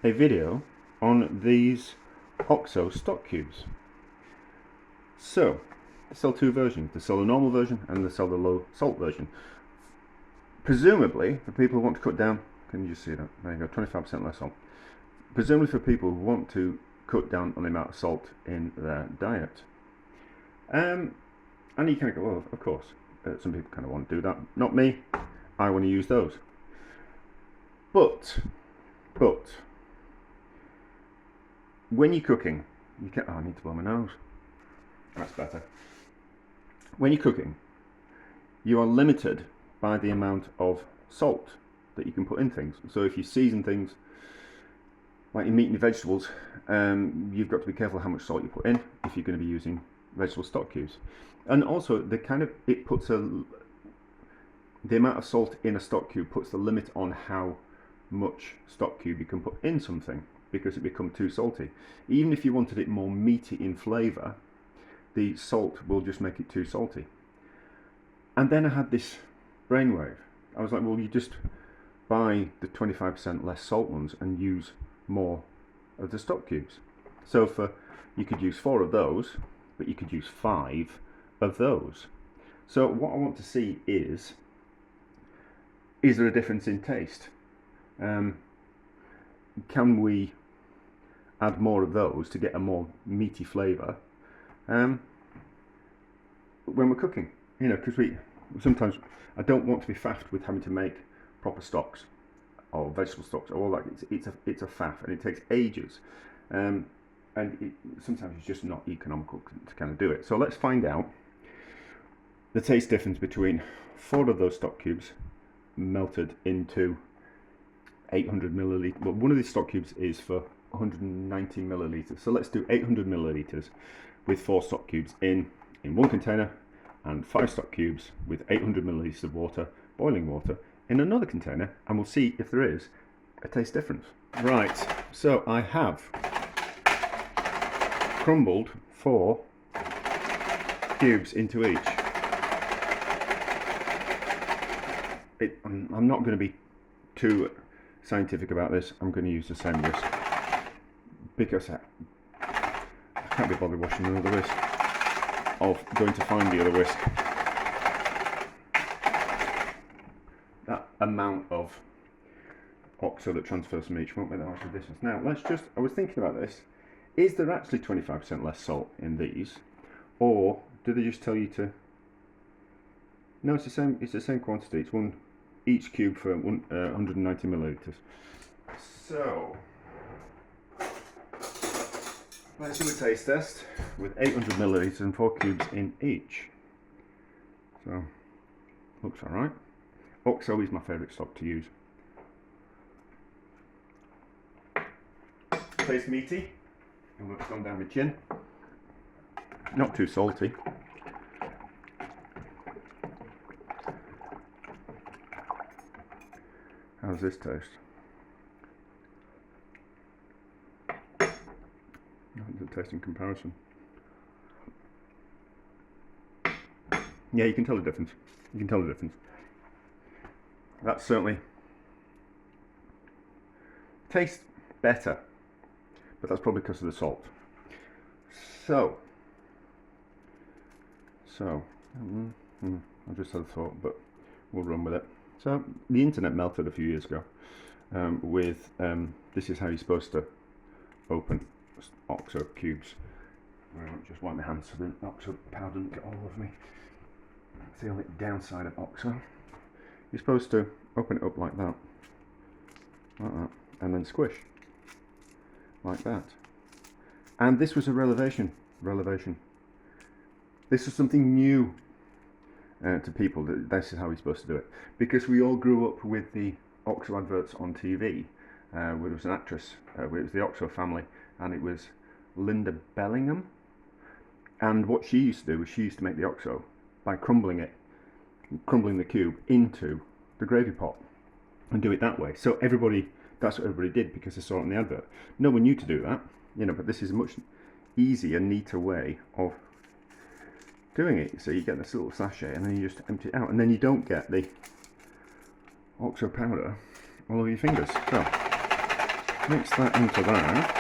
a video on these OXO stock cubes. So, they sell two versions. They sell the normal version and they sell the low salt version. Presumably, for people who want to cut down, can you just see that? There you go, 25% less salt. Presumably for people who want to cut down on the amount of salt in their diet. And you kind of go, well, of course, some people kind of want to do that. Not me, I want to use those. But, when you're cooking, you can, oh, I need to blow my nose. That's better. When you're cooking, you are limited by the amount of salt that you can put in things. So if you season things, like your meat and your vegetables, you've got to be careful how much salt you put in if you're going to be using vegetable stock cubes. And also, the amount of salt in a stock cube puts the limit on how much stock cube you can put in something, because it becomes too salty. Even if you wanted it more meaty in flavour, the salt will just make it too salty. And then I had this brainwave. I was like, well, you just buy the 25% less salt ones and use more of the stock cubes. So you could use 4 of those, but you could use 5 of those. So what I want to see is there a difference in taste? Can we add more of those to get a more meaty flavour when we're cooking? You know, because sometimes I don't want to be faffed with having to make proper stocks or vegetable stocks or all that. It's a faff, and it takes ages, and sometimes it's just not economical to kind of do it. So let's find out the taste difference between 4 of those stock cubes melted into 800 milliliters. Well, one of these stock cubes is for 190 milliliters. So let's do 800 milliliters with 4 stock cubes in one container, and 5 stock cubes with 800 milliliters of water, boiling water, in another container, and we'll see if there is a taste difference. Right, so I have crumbled 4 cubes into each. I'm not going to be too scientific about this. I'm going to use the same whisk because I can't be bothered washing another whisk of going to find the other whisk. That amount of OXO that transfers from each won't make that much of a difference. Now I was thinking about this. Is there actually 25% less salt in these, or do they just tell you to? No, it's the same. It's the same quantity. It's each cube for 190 milliliters. So let's do a taste test with 800 milliliters and 4 cubes in each. So looks all right. OXO is my favourite stock to use. Tastes meaty. And looks gone down my chin. Not too salty. How does this taste? How does it taste in comparison? Yeah, you can tell the difference. You can tell the difference. That certainly tastes better, but that's probably because of the salt. So I just had a thought, but we'll run with it. So the internet melted a few years ago with this is how you're supposed to open OXO cubes. I'll just wipe my hands so the OXO powder doesn't get all over me. That's the only downside of OXO. You're supposed to open it up like that, and then squish like that. And this was a revelation. This is something new to people. This is how we're supposed to do it, because we all grew up with the OXO adverts on TV. Where there was an actress, it was the OXO family, and it was Linda Bellingham. And what she used to do was she used to make the OXO by crumbling the cube into the gravy pot and do it that way. So that's what everybody did because they saw it on the advert. No one knew to do that, but this is a much easier, neater way of doing it. So you get this little sachet and then you just empty it out, and then you don't get the OXO powder all over your fingers. So mix that into that.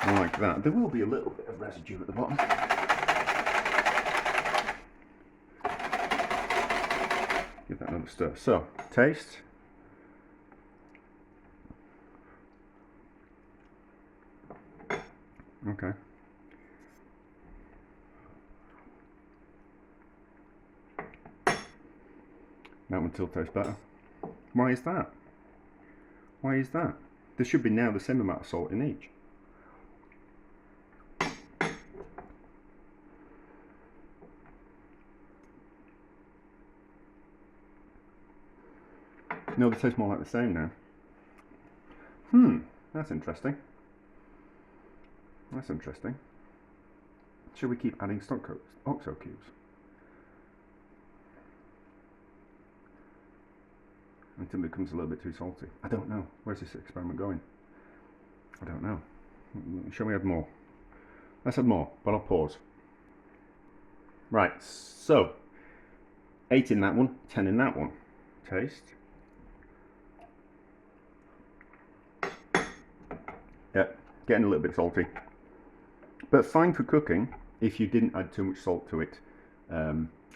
Like that. There will be a little bit of residue at the bottom. Give that another stir. So, taste. Okay. That one still tastes better. Why is that? Why is that? There should be now the same amount of salt in each. No, they taste more like the same now. That's interesting. That's interesting. Should we keep adding OXO cubes? Until it becomes a little bit too salty. I don't know. Where's this experiment going? I don't know. Shall we add more? Let's add more, but I'll pause. Right, so 8 in that one, 10 in that one. Taste. Yep, getting a little bit salty. But fine for cooking if you didn't add too much salt to it.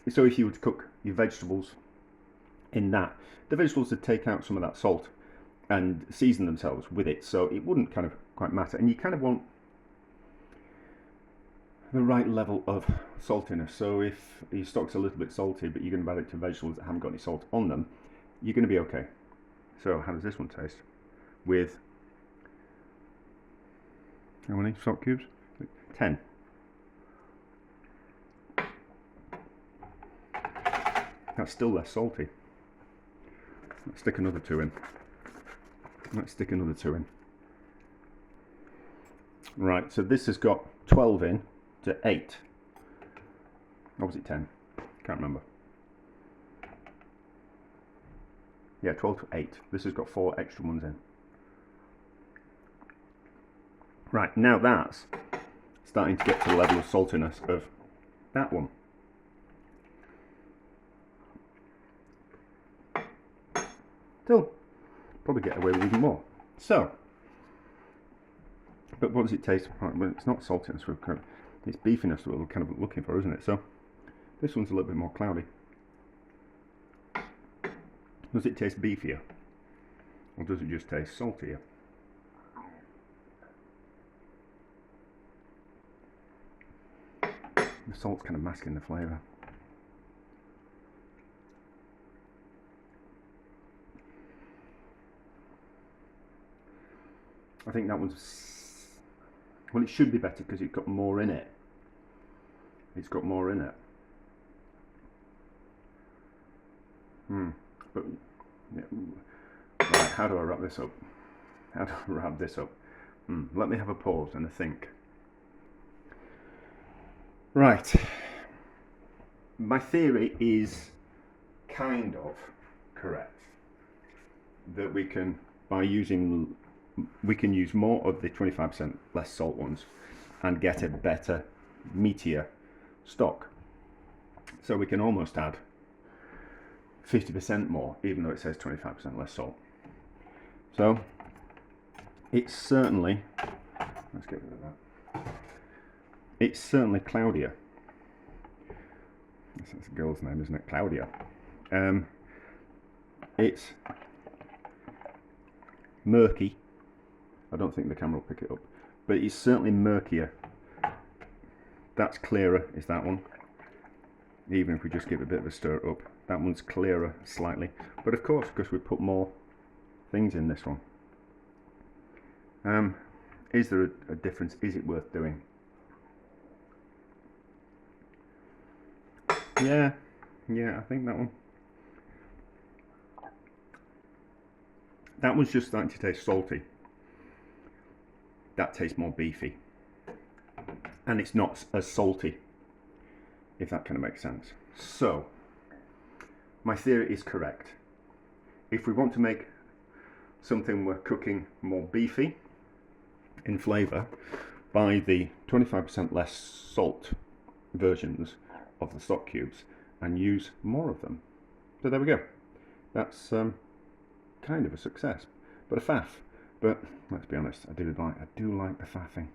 So if you were to cook your vegetables in that, the vegetables would take out some of that salt and season themselves with it, so it wouldn't kind of quite matter. And you kind of want the right level of saltiness. So if your stock's a little bit salty, but you're going to add it to vegetables that haven't got any salt on them, you're going to be okay. So how does this one taste? With how many salt cubes? 10. That's still less salty. Let's stick another 2 in. Let's stick another 2 in. Right, so this has got 12 in to 8. Or was it 10? Can't remember. Yeah, 12 to 8. This has got 4 extra ones in. Right, now that's starting to get to the level of saltiness of that one. Still, probably get away with even more. So, but what does it taste? Well, it's not saltiness, it's beefiness that we're kind of looking for, isn't it? So, this one's a little bit more cloudy. Does it taste beefier? Or does it just taste saltier? The salt's kind of masking the flavour. I think that one's, well, it should be better because it's got more in it. It's got more in it. But yeah. Right, how do I wrap this up? How do I wrap this up? Let me have a pause and a think. Right. My theory is kind of correct. That we can, we can use more of the 25% less salt ones and get a better, meatier stock. So we can almost add 50% more, even though it says 25% less salt. So it's certainly, let's get rid of that. It's certainly cloudier. That's a girl's name, isn't it? Claudia. It's murky. I don't think the camera will pick it up, but it's certainly murkier. That's clearer, is that one. Even if we just give it a bit of a stir up, that one's clearer slightly. But of course, because we put more things in this one. Is there a difference? Is it worth doing? Yeah, I think that one. That one's just starting to taste salty. That tastes more beefy. And it's not as salty, if that kind of makes sense. So, my theory is correct. If we want to make something we're cooking more beefy in flavour, buy the 25% less salt versions of the stock cubes and use more of them. So there we go. That's kind of a success, but a faff. But let's be honest, I do like the faffing.